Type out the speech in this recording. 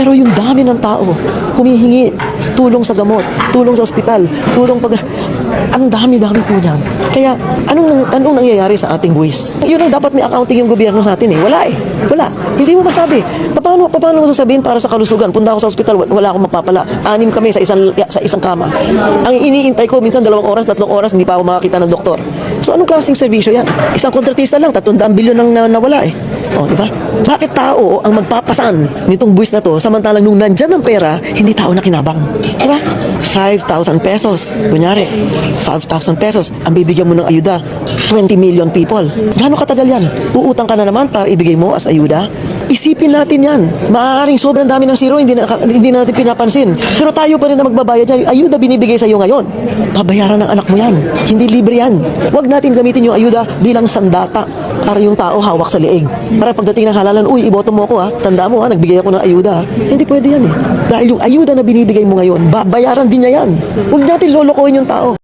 Pero yung dami ng tao, humihingi tulong sa gamot, tulong sa ospital, tulong pag... Ang dami-dami po niyan. Kaya, anong nangyayari sa ating buwis? Yun ang dapat may accounting yung gobyerno sa atin eh. Wala eh. Wala. Hindi mo masabi. Paano mo sasabihin para sa kalusugan? Punta ako sa ospital, wala akong mapapala. 6 kami sa isang kama. Ang iniintay ko, minsan 2 oras, 3 oras, hindi pa ako makakita ng doktor. So, anong klaseng serbisyo yan? Isang kontratista lang, 300 bilyon nang nawala eh. O, di ba? Bakit tao ang magpapasan nitong buwis na to samantalang nung nandyan ang pera, hindi tao na kinabang? Di ba? 5,000 pesos. Kunyari, 5,000 pesos. Ang bibigyan mo ng ayuda, 20 million people. Gaano katagal yan? Uutang ka na naman para ibigay mo as ayuda? Isipin natin yan. Maaaring sobrang dami ng zero, hindi na natin pinapansin. Pero tayo pa rin na magbabayad yan. Yung ayuda binibigay sa iyo ngayon. Babayaran ng anak mo yan. Hindi libre yan. Huwag natin gamitin yung ayuda bilang sandata para yung tao hawak sa leeg. Para pagdating ng halalan, uy, iboto mo ako ha. Tanda mo ha, nagbigay ako ng ayuda ha. Hindi pwede yan eh. Dahil yung ayuda na binibigay mo ngayon, babayaran din niya yan. Huwag natin lolokohin yung tao.